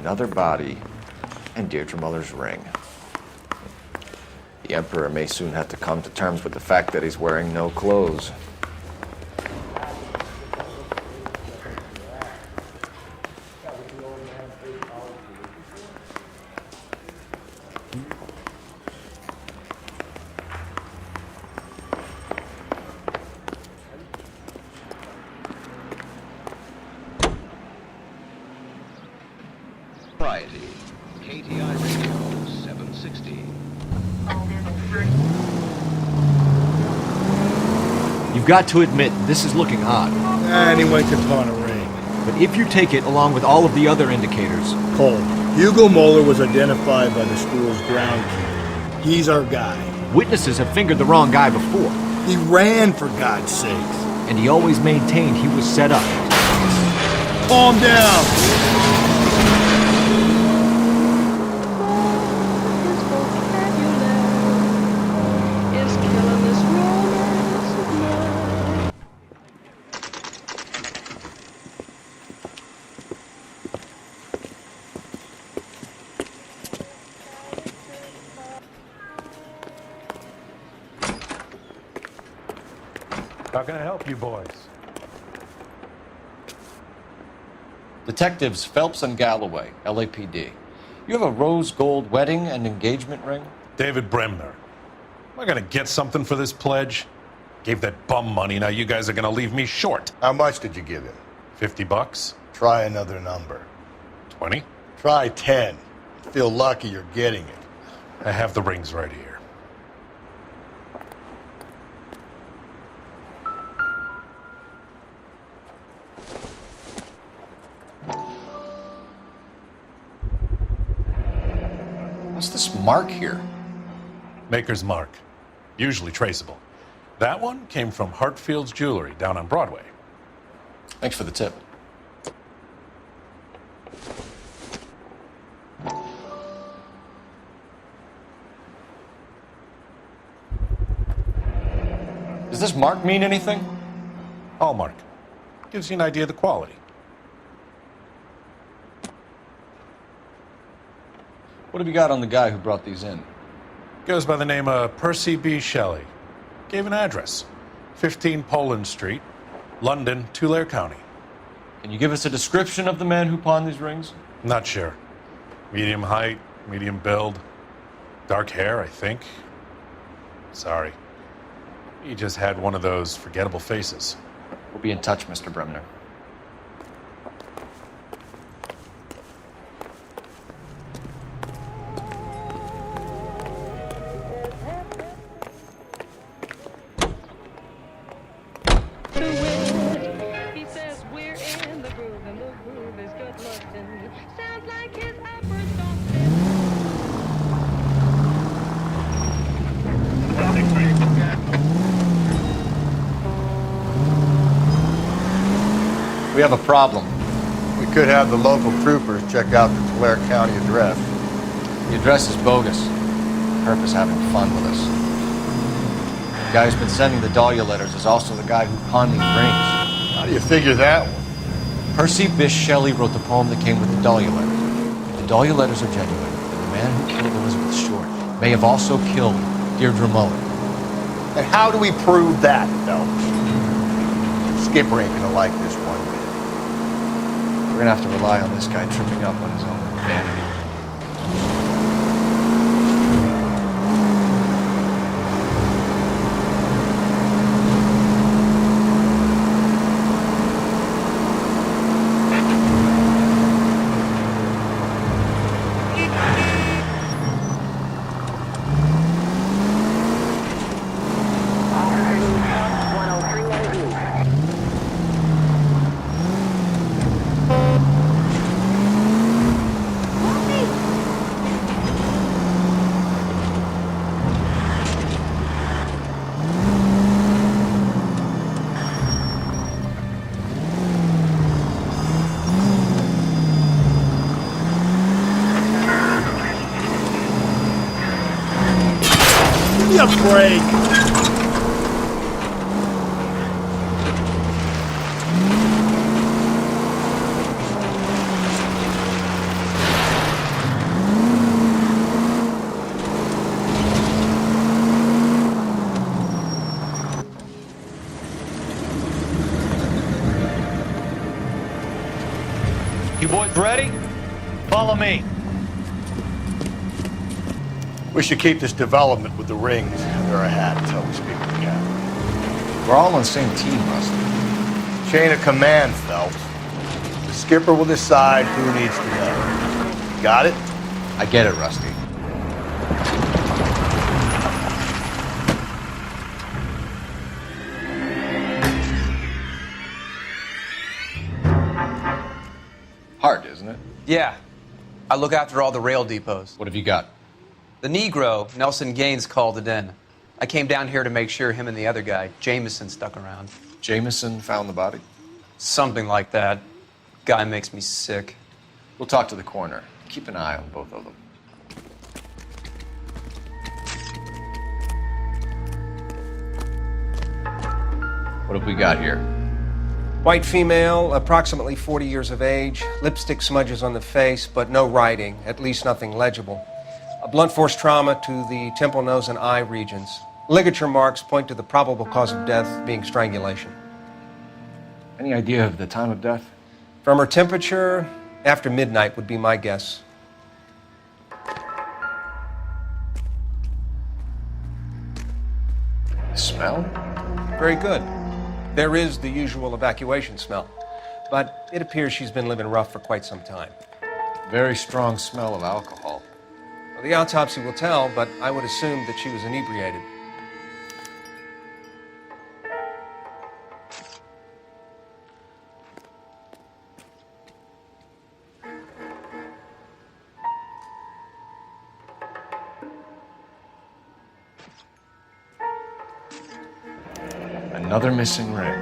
Another body, and Deirdre Muller's ring. The Emperor may soon have to come to terms with the fact that he's wearing no clothes. KTI Radio 760. You've got to admit, this is looking odd. Anyone can pawn a ring. But if you take it along with all of the other indicators... Cole, Hugo Moeller was identified by the school's groundkeeper. He's our guy. Witnesses have fingered the wrong guy before. He ran, for God's sakes. And he always maintained he was set up. Calm down! How can I help you boys? Detectives Phelps and Galloway, LAPD. You have a rose gold wedding and engagement ring? David Bremner. Am I gonna get something for this pledge? Gave that bum money, now you guys are gonna leave me short. How much did you give him? $50? Try another number. 20? Try 10. Feel lucky you're getting it. I have the rings right here. What's this mark here? Maker's mark. Usually traceable. That one came from Hartfield's Jewelry down on Broadway. Thanks for the tip. Does this mark mean anything? Hallmark. Gives you an idea of the quality. What have you got on the guy who brought these in? Goes by the name of Percy B. Shelley. Gave an address. 15 Poland Street, London, Tulare County. Can you give us a description of the man who pawned these rings? Not sure. Medium height, medium build. Dark hair, I think. Sorry. He just had one of those forgettable faces. We'll be in touch, Mr. Bremner. We have a problem. We could have the local troopers check out the Tulare County address. The address is bogus. Herb is having fun with us. The guy who's been sending the Dahlia letters is also the guy who pawned these rings. How do you figure that one? Percy Bysshe Shelley wrote the poem that came with the Dahlia letters. If the Dahlia letters are genuine, then the man who killed Elizabeth Short may have also killed Deirdre Muller. And how do we prove that, Phelps? Skipper ain't gonna like this one bit. We're gonna have to rely on this guy tripping up on his own vanity. Give me a break. You boys ready? Follow me. We should keep this development with the rings under our hat until we speak with the captain. We're all on the same team, Rusty. Chain of command, Phelps. The skipper will decide who needs to know. Got it? I get it, Rusty. Hard, isn't it? Yeah. I look after all the rail depots. What have you got? The Negro, Nelson Gaines, called it in. I came down here to make sure him and the other guy, Jameson, stuck around. Jameson found the body? Something like that. Guy makes me sick. We'll talk to the coroner. Keep an eye on both of them. What have we got here? White female, approximately 40 years of age, lipstick smudges on the face, but no writing, at least nothing legible. A blunt force trauma to the temple, nose, and eye regions. Ligature marks point to the probable cause of death being strangulation. Any idea of the time of death? From her temperature, after midnight would be my guess. The smell? Very good. There is the usual evacuation smell, but it appears she's been living rough for quite some time. Very strong smell of alcohol. Well, the autopsy will tell, but I would assume that she was inebriated. Another missing ring.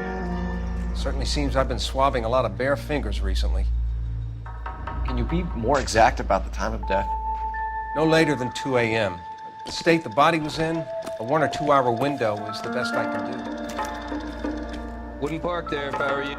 Certainly seems I've been swabbing a lot of bare fingers recently. Can you be more exact about the time of death? No later than 2 a.m. The state the body was in, a 1 or 2 hour window is the best I can do. Wouldn't park there if I were you.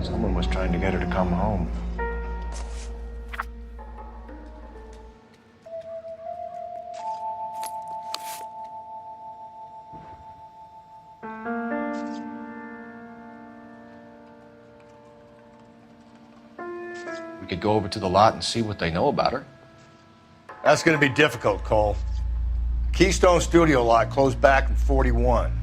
Someone was trying to get her to come home. We could go over to the lot and see what they know about her. That's going to be difficult, Cole. Keystone Studio lot closed back in 41.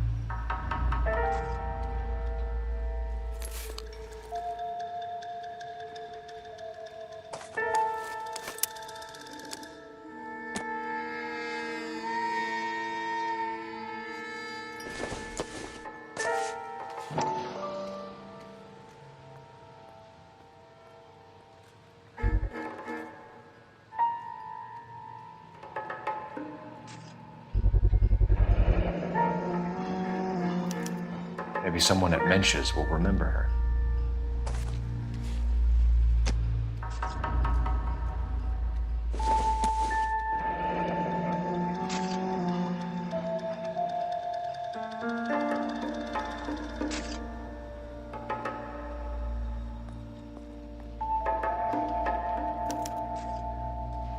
Maybe someone at Mensch's will remember her.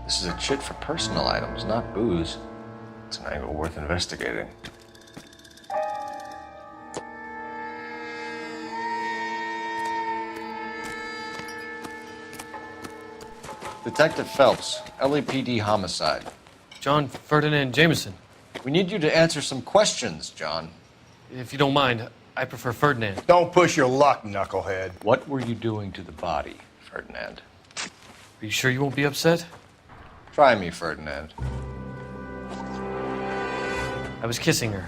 This is a chit for personal items, not booze. It's an angle worth investigating. Detective Phelps, LAPD homicide. John Ferdinand Jameson. We need you to answer some questions, John. If you don't mind, I prefer Ferdinand. Don't push your luck, knucklehead. What were you doing to the body, Ferdinand? Are you sure you won't be upset? Try me, Ferdinand. I was kissing her.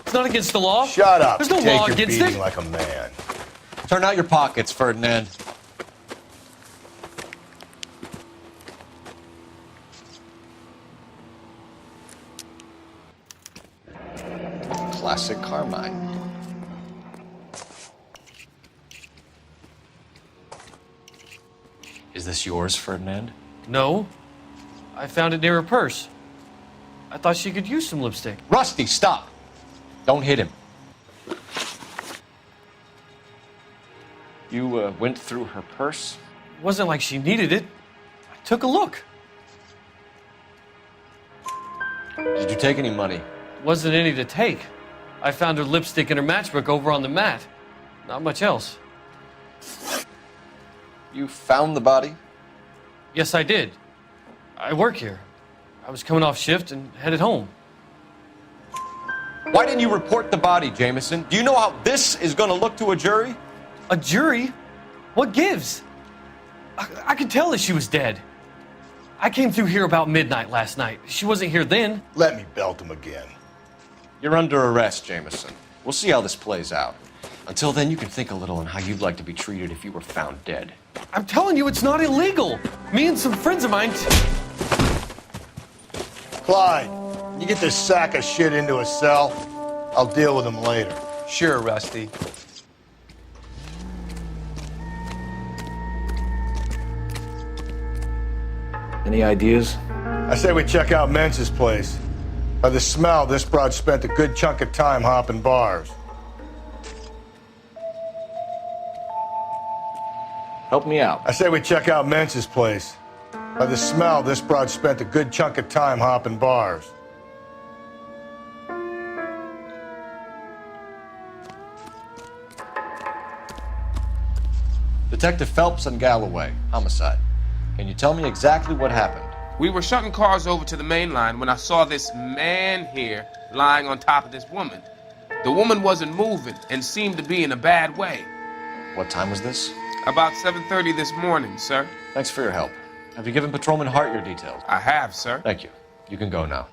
It's not against the law. Shut up. There's no Take law your against beating it. like a man. Turn out your pockets, Ferdinand. Classic Carmine. Is this yours, Ferdinand? No. I found it near her purse. I thought she could use some lipstick. Rusty, stop! Don't hit him. You went through her purse? It wasn't like she needed it. I took a look. Did you take any money? Wasn't any to take. I found her lipstick and her matchbook over on the mat. Not much else. You found the body? Yes, I did. I work here. I was coming off shift and headed home. Why didn't you report the body, Jameson? Do you know how this is going to look to a jury? A jury? What gives? I could tell that she was dead. I came through here about midnight last night. She wasn't here then. Let me belt him again. You're under arrest, Jameson. We'll see how this plays out. Until then, you can think a little on how you'd like to be treated if you were found dead. I'm telling you, it's not illegal. Me and some friends of mine... Clyde, you get this sack of shit into a cell. I'll deal with him later. Sure, Rusty. Any ideas? I say we check out Mentz's place. By the smell, this broad spent a good chunk of time hopping bars. Help me out. I say we check out Mentz's place. By the smell, this broad spent a good chunk of time hopping bars. Detective Phelps and Galloway, homicide. Can you tell me exactly what happened? We were shutting cars over to the main line when I saw this man here lying on top of this woman. The woman wasn't moving and seemed to be in a bad way. What time was this? About 7:30 this morning, sir. Thanks for your help. Have you given Patrolman Hart your details? I have, sir. Thank you. You can go now.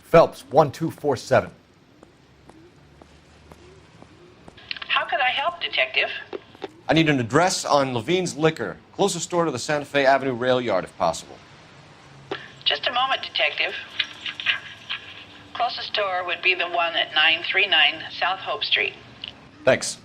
Phelps, 1247. How could I help, Detective? I need an address on Levine's Liquor, closest store to the Santa Fe Avenue rail yard, if possible. Just a moment, Detective. Closest store would be the one at 939 South Hope Street. Thanks.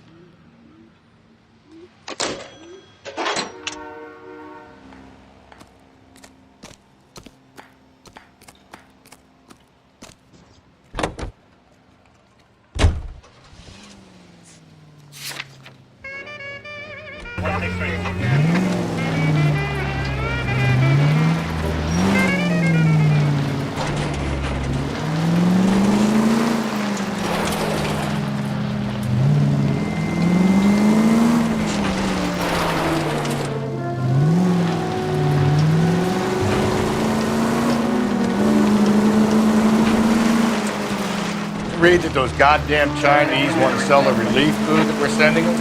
Read that those goddamn Chinese want to sell the relief food that we're sending them?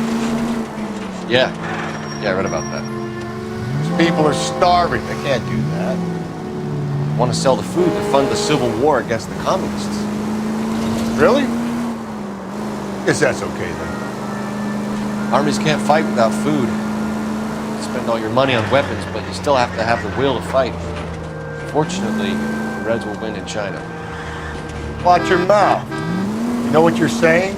Yeah, I read about that. These people are starving. They can't do that. Want to sell the food to fund the civil war against the communists. Really? Guess that's okay then. Armies can't fight without food. You spend all your money on weapons, but you still have to have the will to fight. Fortunately, the Reds will win in China. Watch your mouth. You know what you're saying?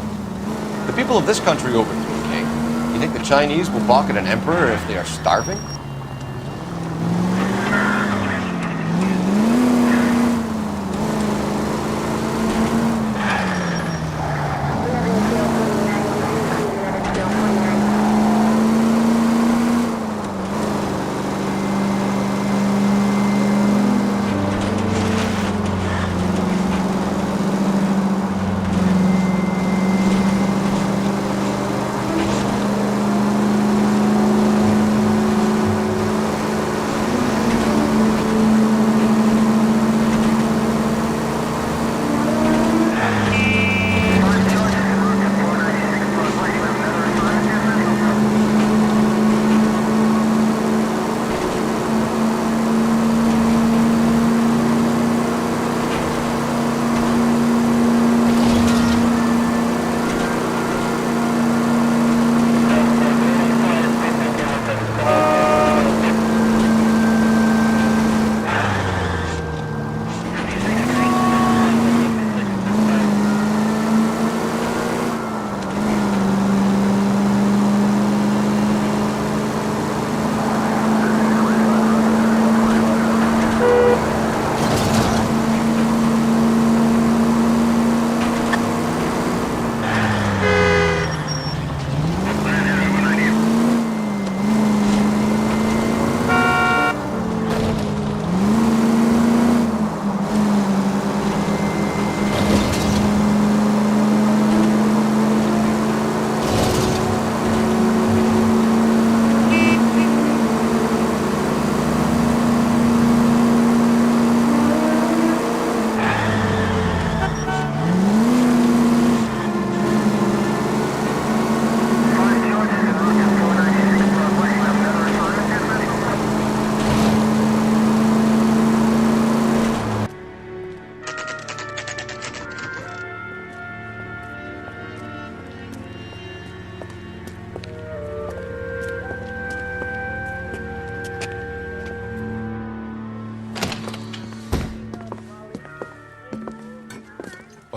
The people of this country overthrew a king. You think the Chinese will balk at an emperor if they are starving?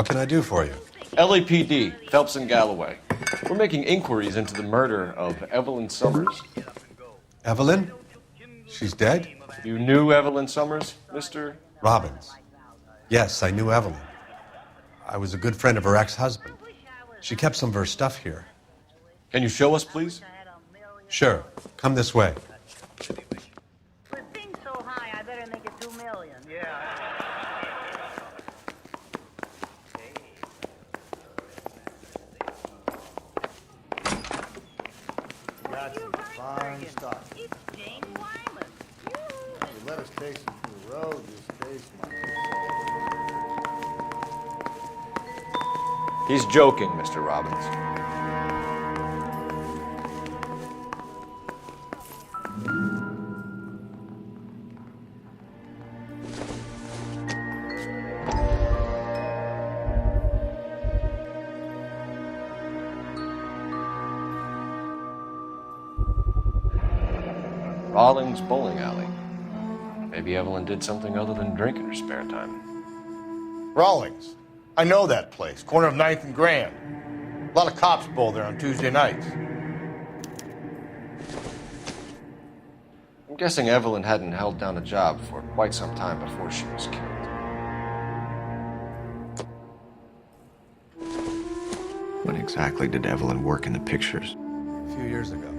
What can I do for you? LAPD, Phelps and Galloway. We're making inquiries into the murder of Evelyn Summers. Evelyn? She's dead? You knew Evelyn Summers, Mr. Robbins. Yes, I knew Evelyn. I was a good friend of her ex-husband. She kept some of her stuff here. Can you show us, please? Sure. Come this way. With things so high, I better make it 2 million. Got some fine stuff. It's James Wyman. You let us take you through the road, this case, my He's joking, Mr. Robbins. Rawlings Bowling Alley. Maybe Evelyn did something other than drink in her spare time. Rawlings. I know that place. Corner of 9th and Grand. A lot of cops bowl there on Tuesday nights. I'm guessing Evelyn hadn't held down a job for quite some time before she was killed. When exactly did Evelyn work in the pictures? A few years ago.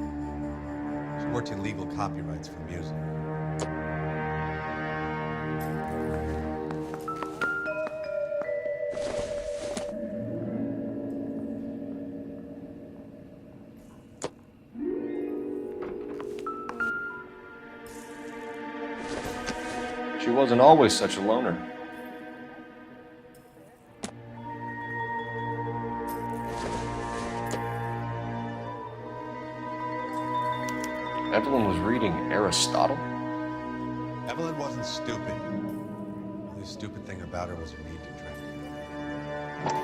She worked in legal copyrights for music. She wasn't always such a loner. Evelyn was reading Aristotle? Evelyn wasn't stupid. The only stupid thing about her was her need to drink.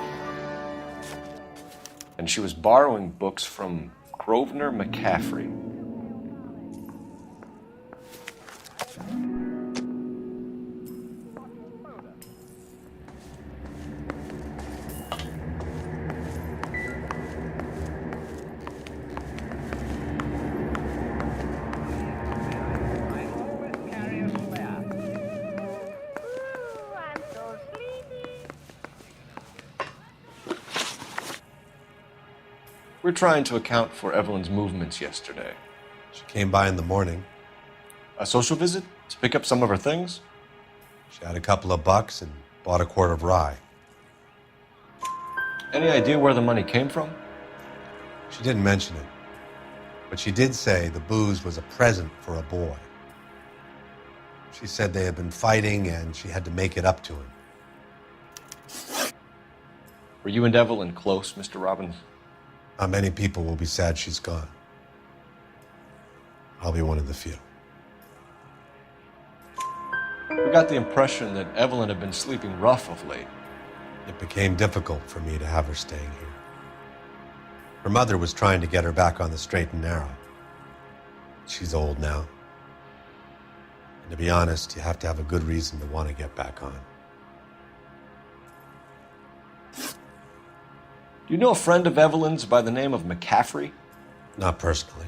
And she was borrowing books from Grosvenor McCaffrey. We're trying to account for Evelyn's movements yesterday. She came by in the morning. A social visit? To pick up some of her things? She had a couple of bucks and bought a quart of rye. Any idea where the money came from? She didn't mention it, but she did say the booze was a present for a boy. She said they had been fighting and she had to make it up to him. Were you and Evelyn close, Mr. Robbins? Not many people will be sad she's gone. I'll be one of the few. We got the impression that Evelyn had been sleeping rough of late. It became difficult for me to have her staying here. Her mother was trying to get her back on the straight and narrow. She's old now. And to be honest, you have to have a good reason to want to get back on. Do you know a friend of Evelyn's by the name of McCaffrey? Not personally.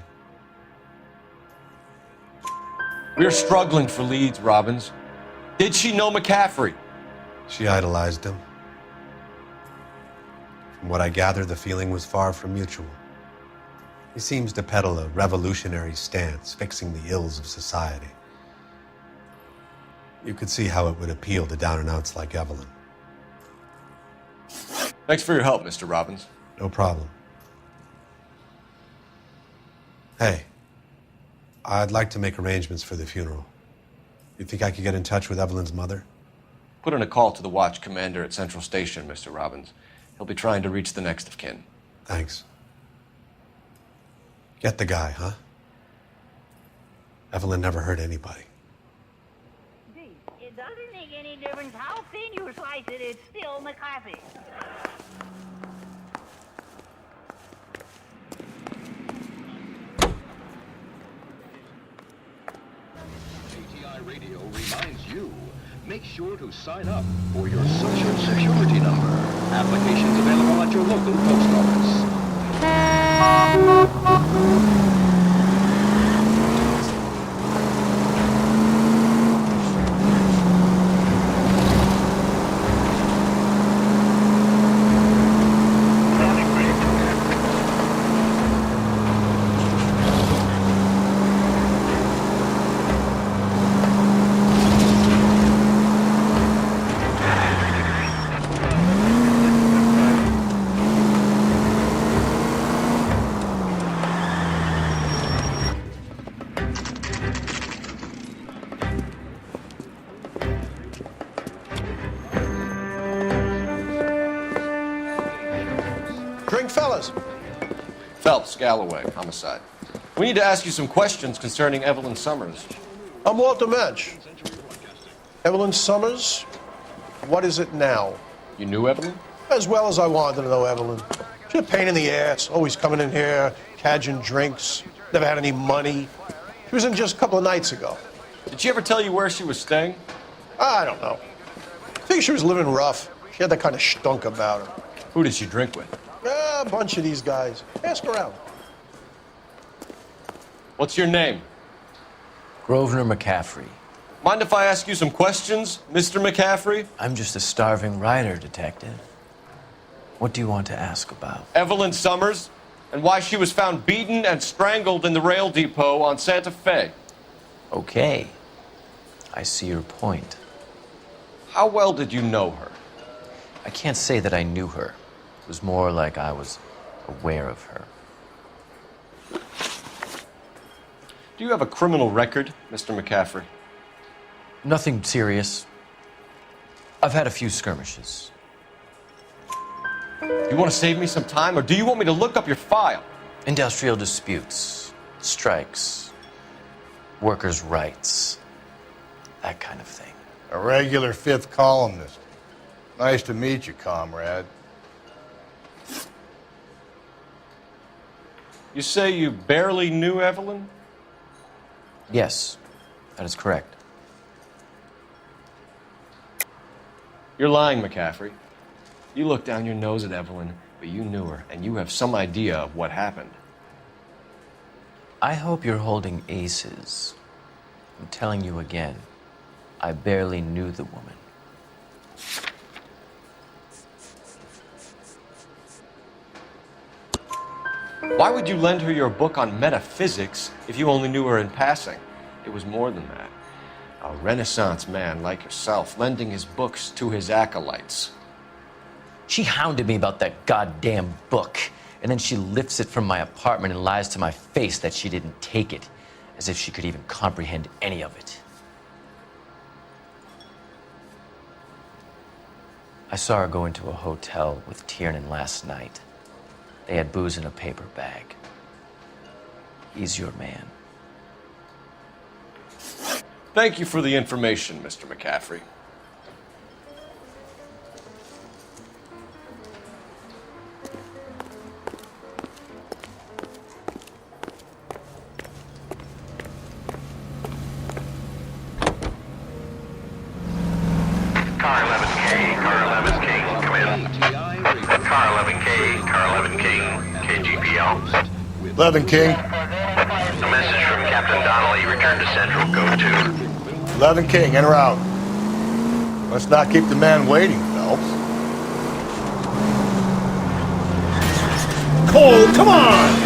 We're struggling for leads, Robbins. Did she know McCaffrey? She idolized him. From what I gather, the feeling was far from mutual. He seems to peddle a revolutionary stance, fixing the ills of society. You could see how it would appeal to down-and-outs like Evelyn. Thanks for your help, Mr. Robbins. No problem. Hey, I'd like to make arrangements for the funeral. You think I could get in touch with Evelyn's mother? Put in a call to the watch commander at Central Station, Mr. Robbins. He'll be trying to reach the next of kin. Thanks. Get the guy, huh? Evelyn never hurt anybody. It doesn't make any difference how thin you slice it, it's still McCarthy. KTI Radio reminds you, make sure to sign up for your Social Security number. Applications available at your local post office. Drink, fellas. Phelps, Galloway, homicide. We need to ask you some questions concerning Evelyn Summers. I'm Walter Mensch. Evelyn Summers? What is it now? You knew Evelyn? As well as I wanted to know Evelyn. She's a pain in the ass, always coming in here, cadging drinks, never had any money. She was in just a couple of nights ago. Did she ever tell you where she was staying? I don't know. I think she was living rough. She had that kind of stunk about her. Who did she drink with? A bunch of these guys. Ask around. What's your name? Grosvenor McCaffrey. Mind if I ask you some questions, Mr. McCaffrey? I'm just a starving writer, Detective. What do you want to ask about? Evelyn Summers, and why she was found beaten and strangled in the rail depot on Santa Fe. Okay. I see your point. How well did you know her? I can't say that I knew her. It was more like I was aware of her. Do you have a criminal record, Mr. McCaffrey? Nothing serious. I've had a few skirmishes. You want to save me some time, or do you want me to look up your file? Industrial disputes, strikes, workers' rights, that kind of thing. A regular fifth columnist. Nice to meet you, comrade. You say you barely knew Evelyn? Yes, that is correct. You're lying, McCaffrey. You looked down your nose at Evelyn, but you knew her, and you have some idea of what happened. I hope you're holding aces. I'm telling you again, I barely knew the woman. Why would you lend her your book on metaphysics if you only knew her in passing? It was more than that. A Renaissance man like yourself, lending his books to his acolytes. She hounded me about that goddamn book, and then she lifts it from my apartment and lies to my face that she didn't take it, as if she could even comprehend any of it. I saw her go into a hotel with Tiernan last night. They had booze in a paper bag. He's your man. Thank you for the information, Mr. McCaffrey. Car 11 King, come in. Car 11 King, KGPL. 11 King. A message from Captain Donnelly, return to Central, go to. 11 King, enter out. Let's not keep the man waiting, Phelps. Cole, come on!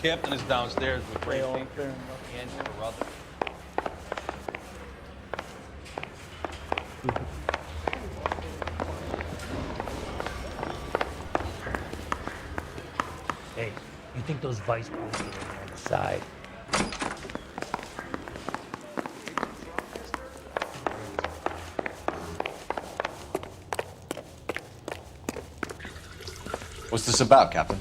Captain is downstairs with Ray Pinker and Carruthers. Hey, you think those vice presidents are on the side? What's this about, Captain?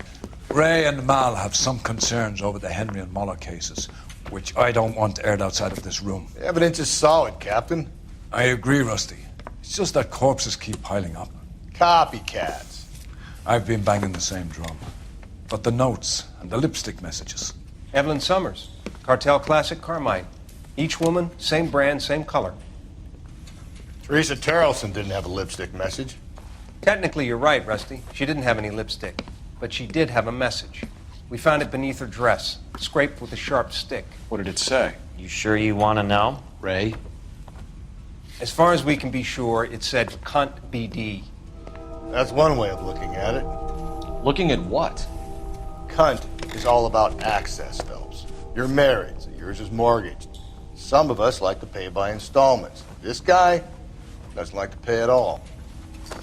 Ray and Mal have some concerns over the Henry and Muller cases, which I don't want aired outside of this room. The evidence is solid, Captain. I agree, Rusty. It's just that corpses keep piling up. Copycats. I've been banging the same drum. But the notes and the lipstick messages. Evelyn Summers, Cartel Classic Carmine. Each woman, same brand, same color. Teresa Terrelson didn't have a lipstick message. Technically, you're right, Rusty. She didn't have any lipstick. But she did have a message. We found it beneath her dress, scraped with a sharp stick. What did it say? You sure you want to know? Ray? As far as we can be sure, it said cunt BD. That's one way of looking at it. Looking at what? Cunt is all about access, Phelps. You're married, so yours is mortgaged. Some of us like to pay by installments. This guy doesn't like to pay at all.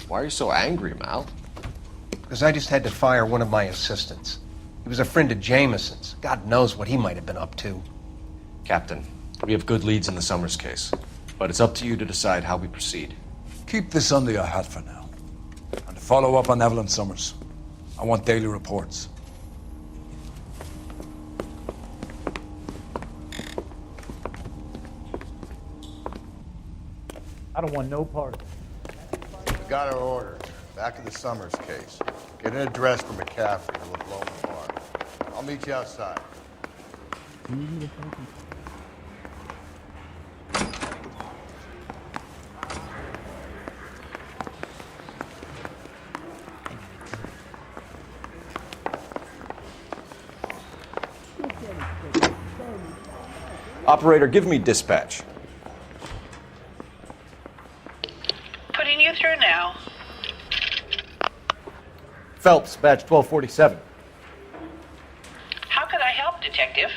Why are you so angry, Mal? Because I just had to fire one of my assistants. He was a friend of Jameson's. God knows what he might have been up to. Captain, we have good leads in the Summers case, but it's up to you to decide how we proceed. Keep this under your hat for now. And to follow up on Evelyn Summers, I want daily reports. I don't want no part of it. We got our order. Back to the Summers case. Get an address for McCaffrey who will blow the bar. I'll meet you outside. Operator, give me dispatch. Putting you through now. Phelps, badge 1247. How could I help, Detective?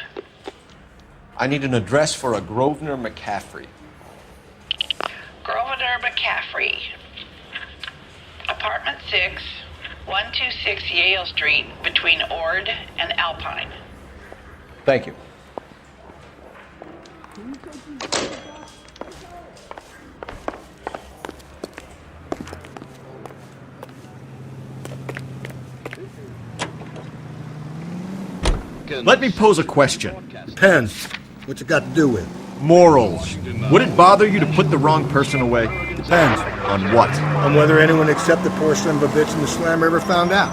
I need an address for a Grosvenor McCaffrey. Grosvenor McCaffrey. Apartment 6, 126 Yale Street, between Ord and Alpine. Thank you. Let me pose a question. Depends. What's it got to do with? Morals. Would it bother you to put the wrong person away? Depends. On what? On whether anyone except the poor son of a bitch in the slammer ever found out.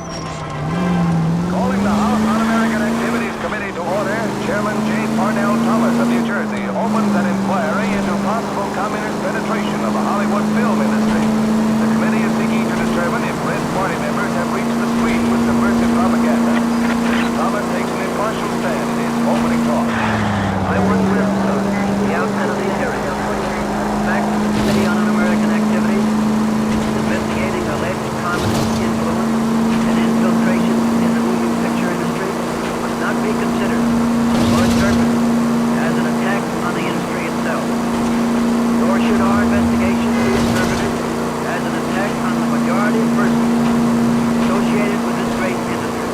Calling the House Un-American Activities Committee to order, Chairman J. Parnell Thomas of New Jersey opens an inquiry into possible communist penetration of the Hollywood film industry. The committee is seeking to determine if Red Party members have reached the screen with subversive propaganda. Thomas takes an impartial stand in his opening talk. I work with the outset of the area. In fact, the Committee on Un-American Activities is investigating alleged communist influence and infiltration in the moving picture industry must not be considered or interpreted as an attack on the industry itself. Nor should our investigation be interpreted as an attack on the majority of persons associated with this great industry.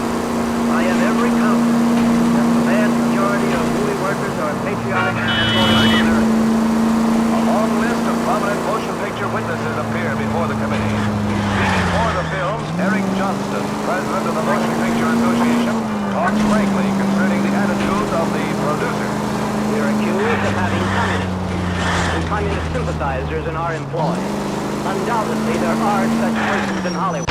I have every confidence that the vast majority of movie workers are patriotic and loyal to America. A long list of prominent motion picture witnesses appear before the committee. Speaking for the film, Eric Johnston, president of the Motion Picture Association, talks frankly concerning the attitudes of the producers. We are accused of having communists and communist sympathizers in our employ. Undoubtedly, there are such persons in Hollywood.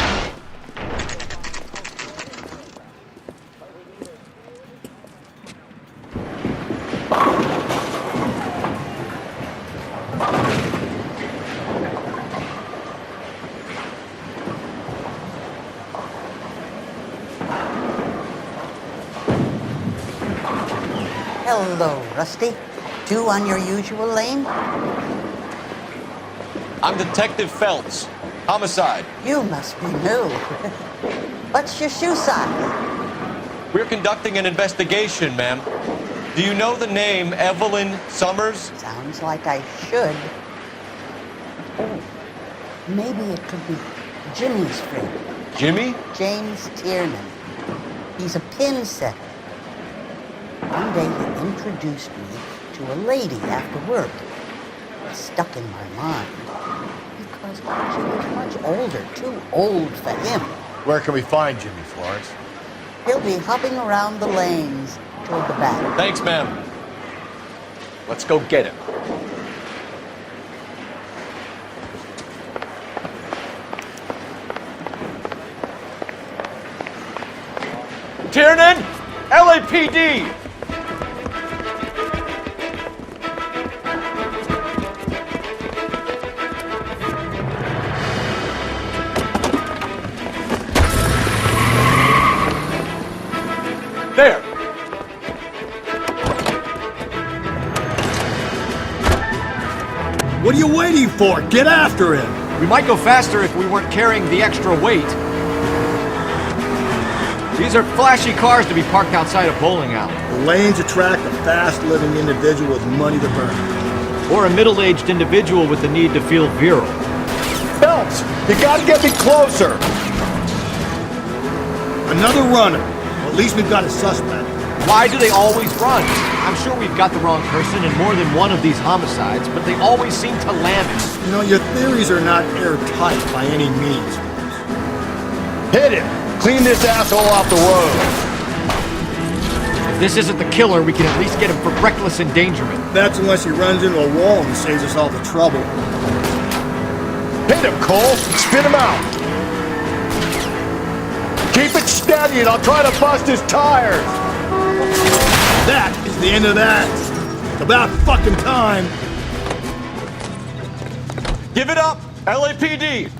Hello, Rusty. Two on your usual lane? I'm Detective Phelps. Homicide. You must be new. What's your shoe size? We're conducting an investigation, ma'am. Do you know the name Evelyn Summers? Sounds like I should. Oh, maybe it could be Jimmy's friend. Jimmy? James Tiernan. He's a pin setter. One day he introduced me to a lady after work. It stuck in my mind because she was much older, too old for him. Where can we find Jimmy, Florence? He'll be hopping around the lanes toward the back. Thanks, ma'am. Let's go get him. Tiernan! LAPD! There! What are you waiting for? Get after him! We might go faster if we weren't carrying the extra weight. These are flashy cars to be parked outside a bowling alley. The lanes attract a fast-living individual with money to burn. Or a middle-aged individual with the need to feel virile. Phelps, you gotta get me closer! Another runner. Well, at least we've got a suspect. Why do they always run? I'm sure we've got the wrong person in more than one of these homicides, but they always seem to land it. You know, your theories are not airtight by any means. Hit him! Clean this asshole off the road! If this isn't the killer, we can at least get him for reckless endangerment. That's unless he runs into a wall and saves us all the trouble. Hit him, Cole! Spit him out! Keep it steady and I'll try to bust his tires! That is the end of that! It's about fucking time! Give it up, LAPD!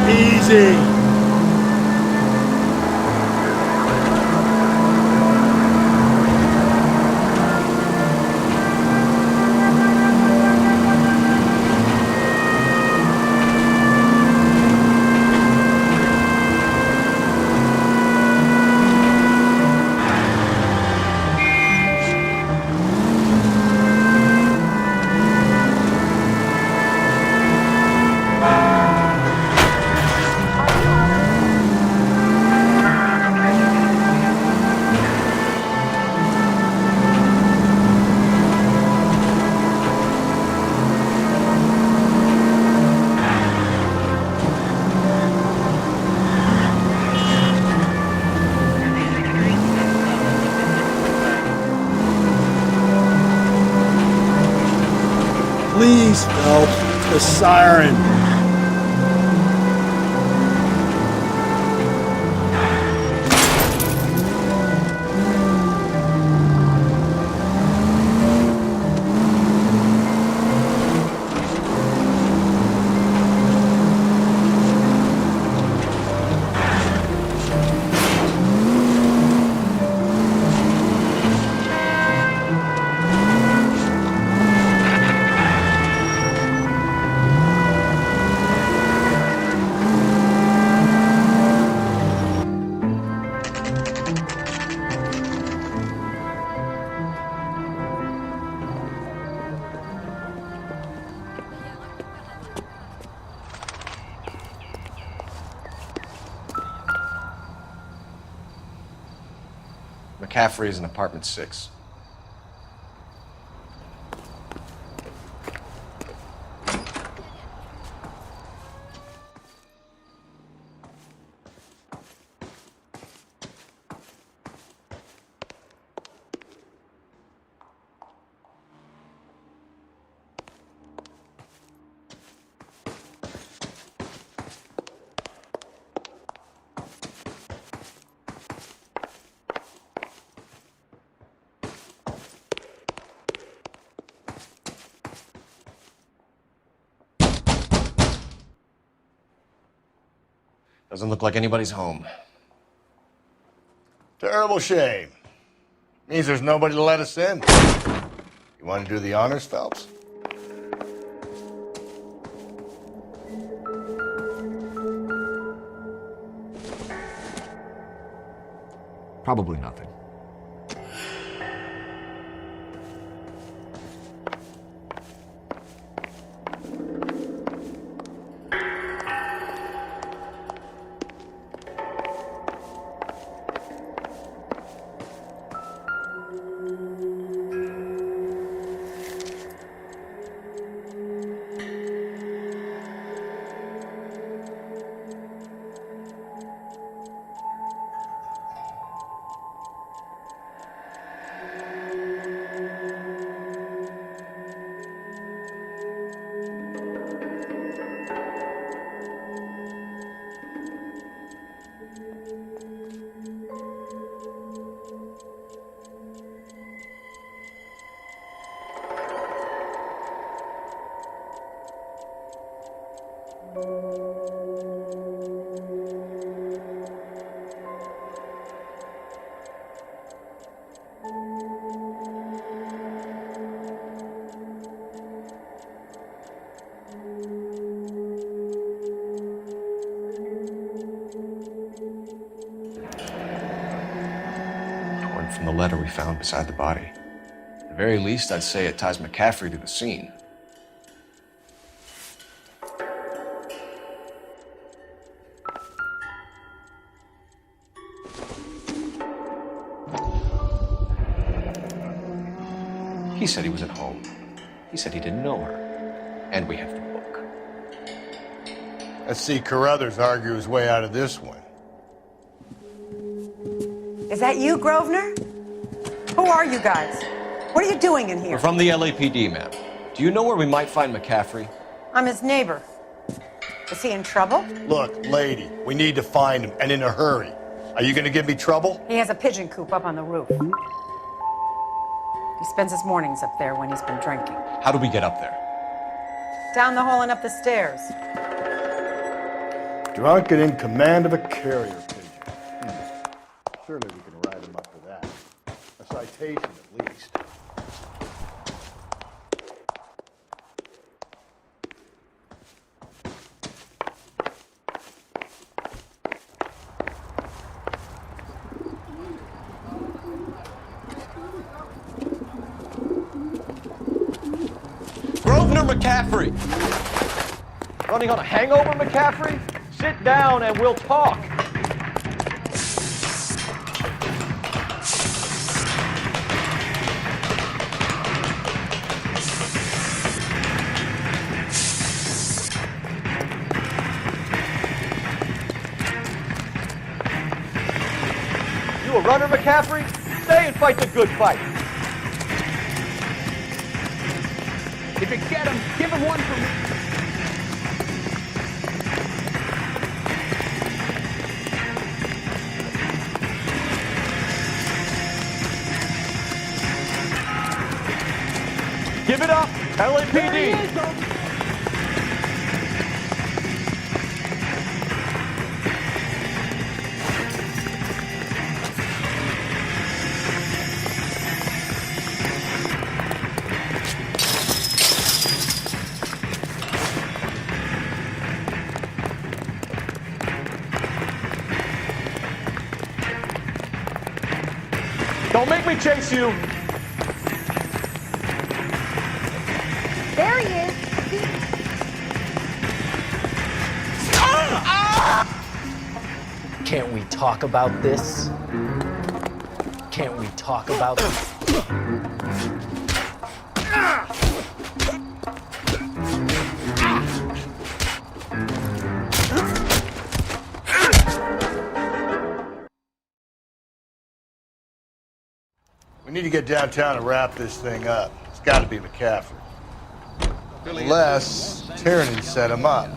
Easy! Please, Phelps. The siren. McCaffrey is in apartment 6. Doesn't look like anybody's home. Terrible shame. Means there's nobody to let us in. You want to do the honors, Phelps? Probably nothing. From the letter we found beside the body. At the very least, I'd say it ties McCaffrey to the scene. He said he was at home. He said he didn't know her. And we have the book. Let's see Carruthers argue his way out of this one. Is that you, Grosvenor? Who are you guys? What are you doing in here? We're from the LAPD, ma'am. Do you know where we might find McCaffrey? I'm his neighbor. Is he in trouble? Look, lady, we need to find him, and in a hurry. Are you going to give me trouble? He has a pigeon coop up on the roof. He spends his mornings up there when he's been drinking. How do we get up there? Down the hall and up the stairs. Drunk and in command of a carrier pigeon. Surely we can write him up for that. A citation, at least. Grosvenor McCaffrey! Running on a hangover, McCaffrey? Sit down and we'll talk. You a runner, McCaffrey? Stay and fight the good fight. If you get him, give him one for me. Give it up, LAPD. Don't make me chase you. There he is. Can't we talk about this? Can't we talk about We need to get downtown and wrap this thing up. It's got to be McCaffrey. Unless Tiernan set him up.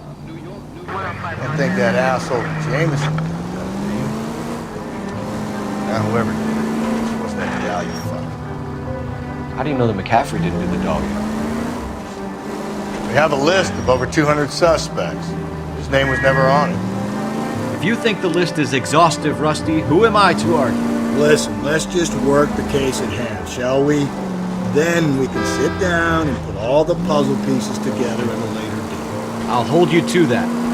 I think that asshole Jameson. Now, whoever did it, what's that gal you fucked? How do you know that McCaffrey didn't do the dogging? We have a list of over 200 suspects. His name was never on it. If you think the list is exhaustive, Rusty, who am I to argue? Listen, let's just work the case at hand, shall we? Then we can sit down and put all the puzzle pieces together at a later date. I'll hold you to that.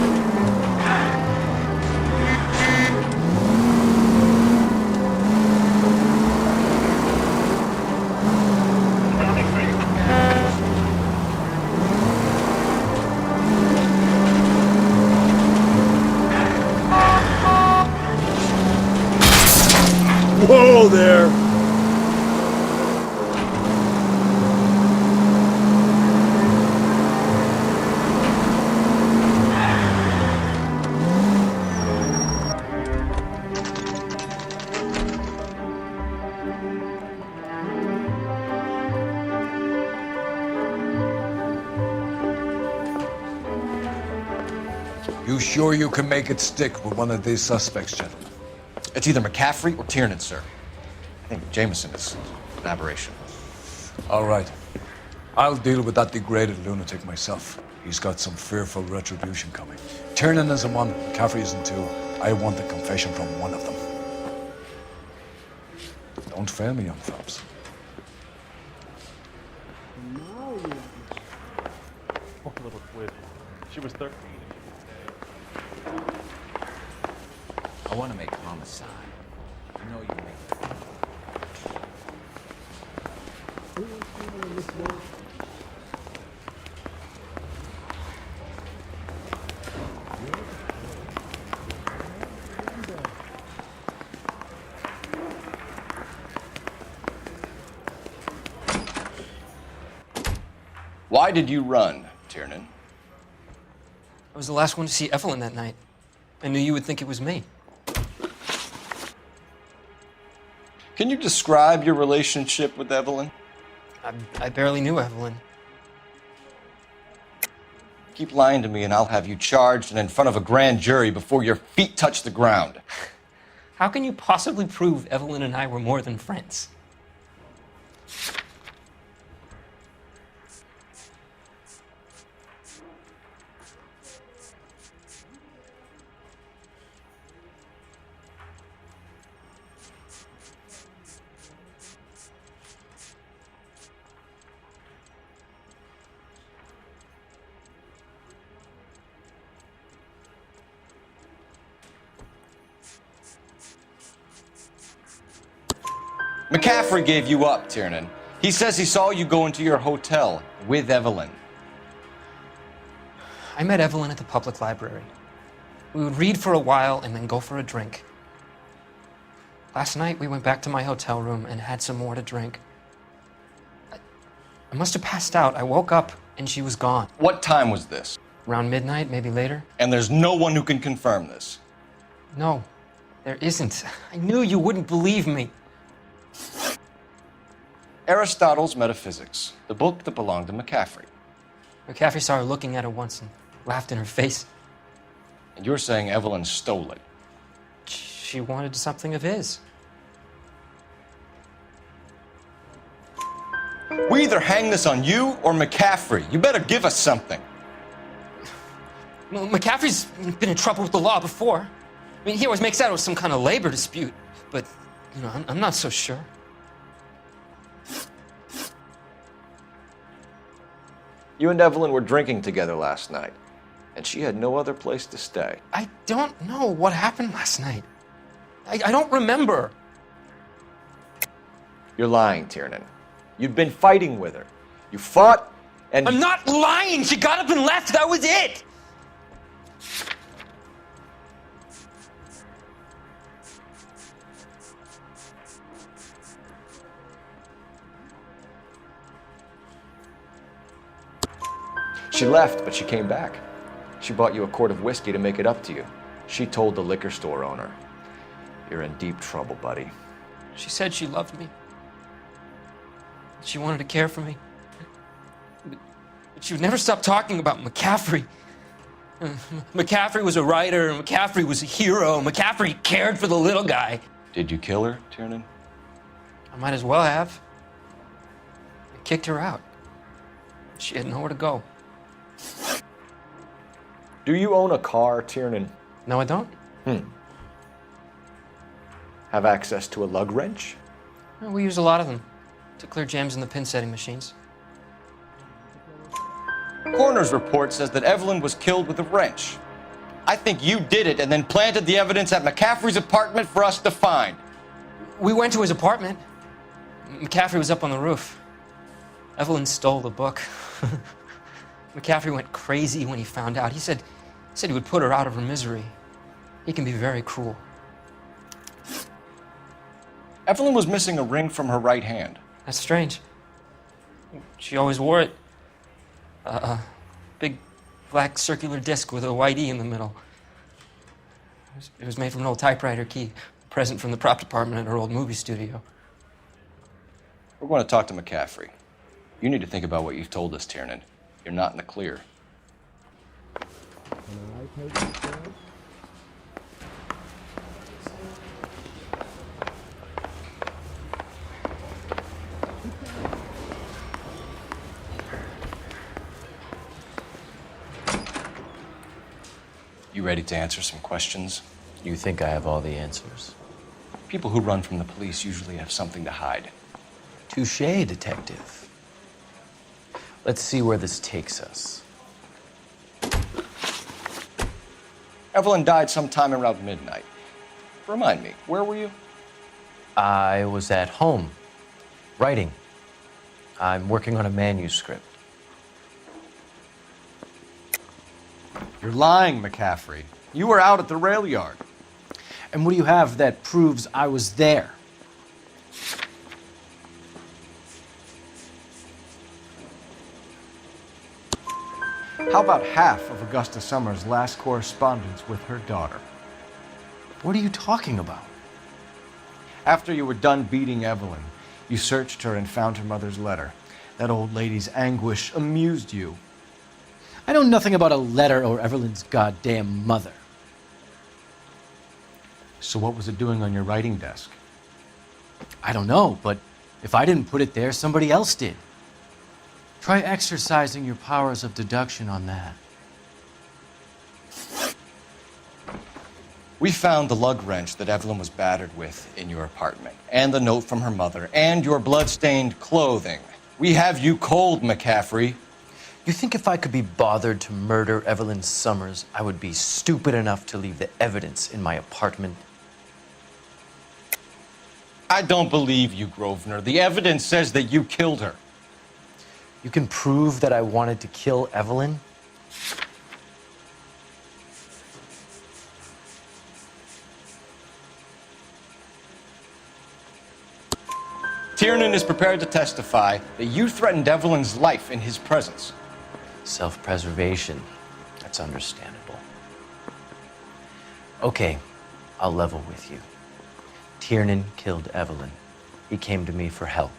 Whoa there! You sure you can make it stick with one of these suspects, gentlemen? It's either McCaffrey or Tiernan, sir. I think Jameson is an aberration. All right. I'll deal with that degraded lunatic myself. He's got some fearful retribution coming. Tiernan isn't one, McCaffrey isn't two. I want a confession from one of them. Don't fail me, young Phelps. Poor little twitch. She was 13. I want to make homicide. You know you make. Why did you run, Tiernan? I was the last one to see Evelyn that night. I knew you would think it was me. Can you describe your relationship with Evelyn? I barely knew Evelyn. Keep lying to me and I'll have you charged and in front of a grand jury before your feet touch the ground. How can you possibly prove Evelyn and I were more than friends? McCaffrey gave you up, Tiernan. He says he saw you go into your hotel with Evelyn. I met Evelyn at the public library. We would read for a while and then go for a drink. Last night, we went back to my hotel room and had some more to drink. I must have passed out. I woke up and she was gone. What time was this? Around midnight, maybe later. And there's no one who can confirm this? No, there isn't. I knew you wouldn't believe me. Aristotle's Metaphysics, the book that belonged to McCaffrey. McCaffrey saw her looking at her once and laughed in her face. And you're saying Evelyn stole it? She wanted something of his. We either hang this on you or McCaffrey. You better give us something. Well, McCaffrey's been in trouble with the law before. I mean, he always makes out it was some kind of labor dispute, but, you know, I'm not so sure. You and Evelyn were drinking together last night, and she had no other place to stay. I don't know what happened last night. I don't remember. You're lying, Tiernan. You'd been fighting with her. You fought, and... I'm not lying! She got up and left, that was it! She left, but she came back. She bought you a quart of whiskey to make it up to you. She told the liquor store owner. You're in deep trouble, buddy. She said she loved me. She wanted to care for me. But she would never stop talking about McCaffrey. McCaffrey was a writer, McCaffrey was a hero, McCaffrey cared for the little guy. Did you kill her, Tiernan? I might as well have. I kicked her out. She had nowhere to go. Do you own a car, Tiernan? No, I don't. Have access to a lug wrench? Well, we use a lot of them to clear jams in the pin setting machines. Coroner's report says that Evelyn was killed with a wrench. I think you did it and then planted the evidence at McCaffrey's apartment for us to find. We went to his apartment. McCaffrey was up on the roof. Evelyn stole the book. McCaffrey went crazy when he found out. He said he would put her out of her misery. He can be very cruel. Evelyn was missing a ring from her right hand. That's strange. She always wore it. A big black circular disc with a white E in the middle. It was made from an old typewriter key, a present from the prop department at her old movie studio. We're going to talk to McCaffrey. You need to think about what you've told us, Tiernan. You're not in the clear. You ready to answer some questions? You think I have all the answers? People who run from the police usually have something to hide. Touché, detective. Let's see where this takes us. Evelyn died sometime around midnight. Remind me, where were you? I was at home, writing. I'm working on a manuscript. You're lying, McCaffrey. You were out at the rail yard. And what do you have that proves I was there? How about half of Augusta Summers' last correspondence with her daughter? What are you talking about? After you were done beating Evelyn, you searched her and found her mother's letter. That old lady's anguish amused you. I know nothing about a letter or Evelyn's goddamn mother. So what was it doing on your writing desk? I don't know, but if I didn't put it there, somebody else did. Try exercising your powers of deduction on that. We found the lug wrench that Evelyn was battered with in your apartment, and the note from her mother, and your blood-stained clothing. We have you cold, McCaffrey. You think if I could be bothered to murder Evelyn Summers, I would be stupid enough to leave the evidence in my apartment? I don't believe you, Grosvenor. The evidence says that you killed her. You can prove that I wanted to kill Evelyn? Tiernan is prepared to testify that you threatened Evelyn's life in his presence. Self-preservation. That's understandable. Okay, I'll level with you. Tiernan killed Evelyn. He came to me for help.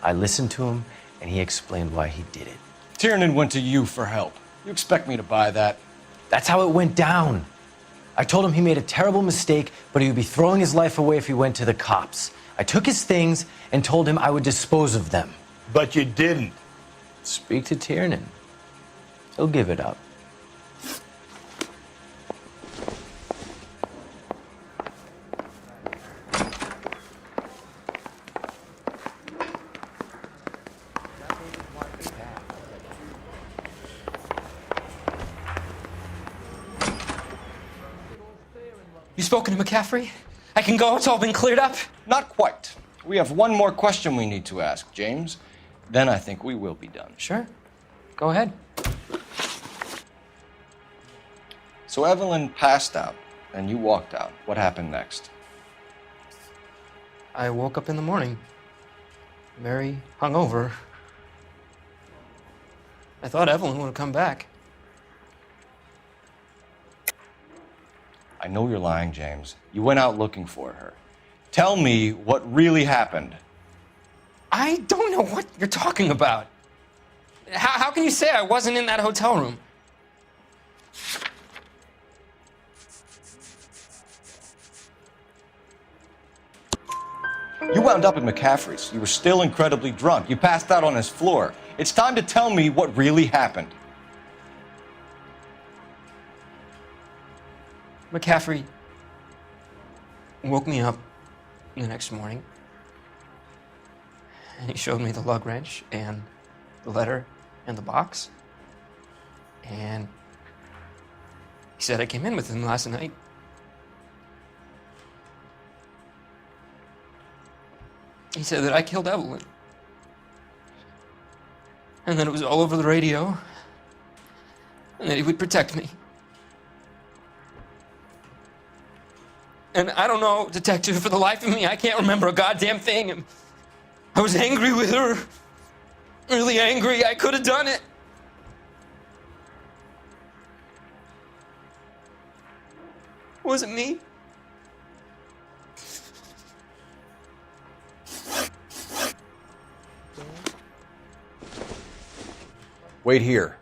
I listened to him, and he explained why he did it. Tiernan went to you for help. You expect me to buy that? That's how it went down. I told him he made a terrible mistake, but he would be throwing his life away if he went to the cops. I took his things and told him I would dispose of them. But you didn't. Speak to Tiernan. He'll give it up. You spoken to McCaffrey? I can go? It's all been cleared up? Not quite. We have one more question we need to ask, James. Then I think we will be done. Sure. Go ahead. So Evelyn passed out, and you walked out. What happened next? I woke up in the morning, very hungover. I thought Evelyn would have come back. I know you're lying, James. You went out looking for her. Tell me what really happened. I don't know what you're talking about. How can you say I wasn't in that hotel room? You wound up at McCaffrey's. You were still incredibly drunk. You passed out on his floor. It's time to tell me what really happened. McCaffrey woke me up the next morning, and he showed me the lug wrench and the letter and the box, and he said I came in with him last night. He said that I killed Evelyn, and that it was all over the radio, and that he would protect me. And I don't know, detective, for the life of me, I can't remember a goddamn thing. And I was angry with her. Really angry. I could have done it. Was it me? Wait here.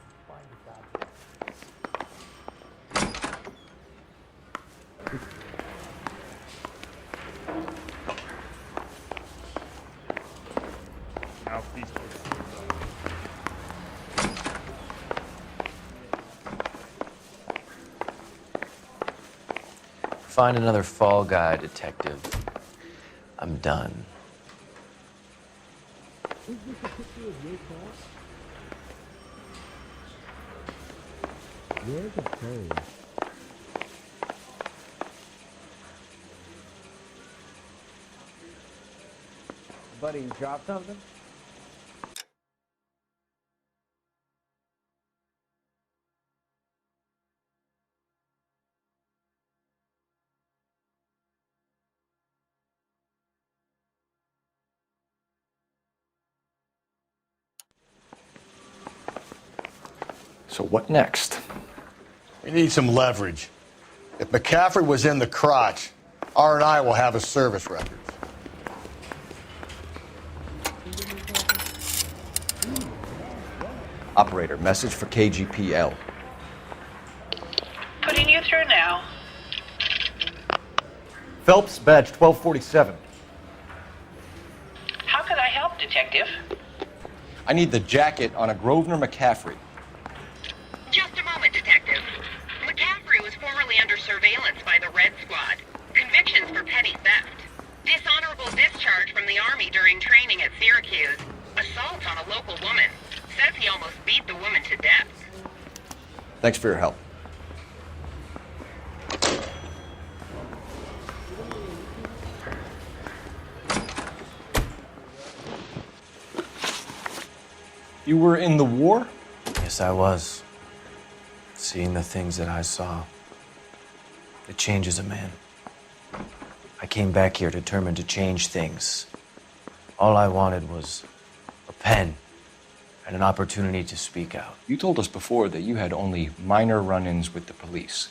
Find another fall guy, detective. I'm done. Where's the phone? Buddy, you dropped something? So what next? We need some leverage. If McCaffrey was in the crotch, R&I will have his service records. Operator, message for KGPL. Putting you through now. Phelps, badge 1247. How could I help, detective? I need the jacket on a Grosvenor McCaffrey. Just a moment, detective. McCaffrey was formerly under surveillance by the Red Squad. Convictions for petty theft. Dishonorable discharge from the Army during training at Syracuse. Assault on a local woman. Says he almost beat the woman to death. Thanks for your help. You were in the war? Yes, I was. Seeing the things that I saw, it changes a man. I came back here determined to change things. All I wanted was a pen and an opportunity to speak out. You told us before that you had only minor run-ins with the police.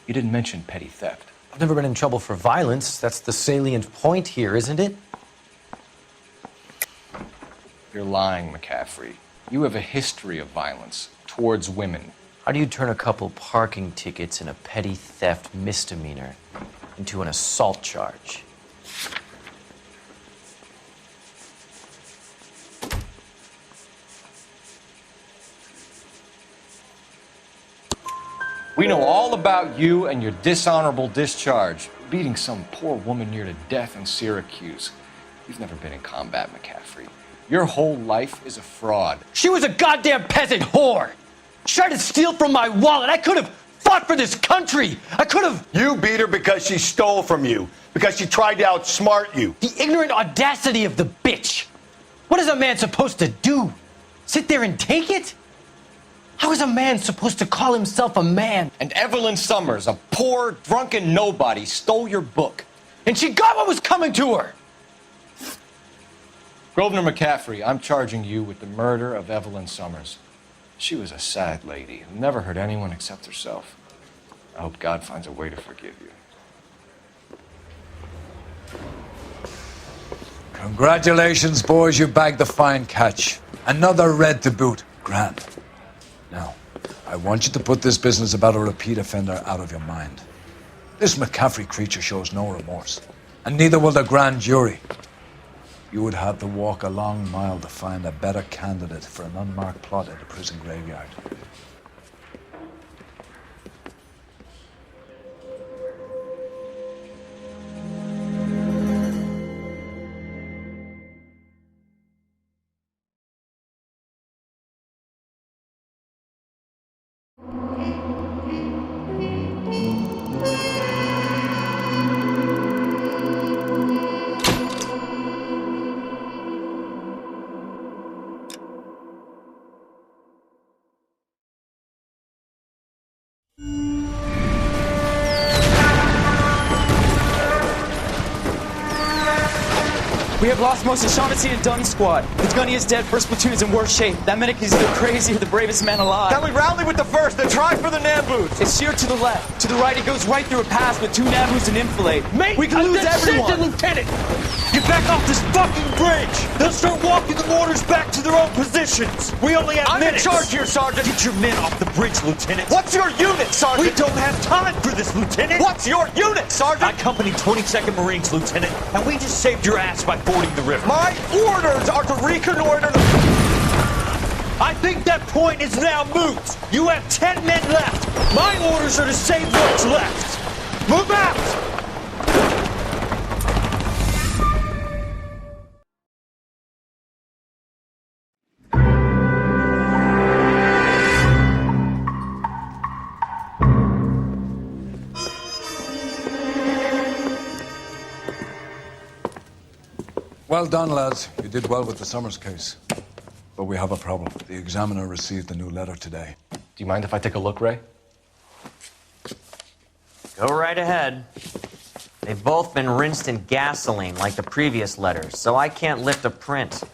You didn't mention petty theft. I've never been in trouble for violence. That's the salient point here, isn't it? You're lying, McCaffrey. You have a history of violence towards women. How do you turn a couple parking tickets and a petty theft misdemeanor into an assault charge? We know all about you and your dishonorable discharge, beating some poor woman near to death in Syracuse. You've never been in combat, McCaffrey. Your whole life is a fraud. She was a goddamn peasant whore! She tried to steal from my wallet. I could have fought for this country. I could have... You beat her because she stole from you, because she tried to outsmart you. The ignorant audacity of the bitch. What is a man supposed to do? Sit there and take it? How is a man supposed to call himself a man? And Evelyn Summers, a poor, drunken nobody, stole your book. And she got what was coming to her. Grosvenor McCaffrey, I'm charging you with the murder of Evelyn Summers. She was a sad lady who never hurt anyone except herself. I hope God finds a way to forgive you. Congratulations, boys. You bagged the fine catch. Another red to boot. Grand. Now, I want you to put this business about a repeat offender out of your mind. This McCaffrey creature shows no remorse, and neither will the grand jury. You would have to walk a long mile to find a better candidate for an unmarked plot at a prison graveyard. We have lost most of Shaughnessy and Dunn's squad. The gunny is dead, first platoon's in worse shape. That medic is either crazy or the bravest man alive. Then we rally with the first, then try for the Nambus. It's sheer to the left. To the right, it goes right through a pass with 2 Nambus and enfilade. Mate, we can lose everyone. Lieutenant! Get back off this fucking bridge! They'll start walking the mortars back to their own positions. We only have minutes. I'm in charge here, Sergeant. Get your men off the bridge, Lieutenant. What's your unit, Sergeant? We don't have time for this, Lieutenant. What's your unit, Sergeant? I company 22nd Marines, Lieutenant, and we just saved your ass by fording the river. My orders are to reconnoiter the... I think that point is now moot. You have 10 men left. My orders are to save what's left. Move out! Well done, lads. You did well with the Summers case. But we have a problem. The examiner received a new letter today. Do you mind if I take a look, Ray? Go right ahead. They've both been rinsed in gasoline like the previous letters, so I can't lift a print.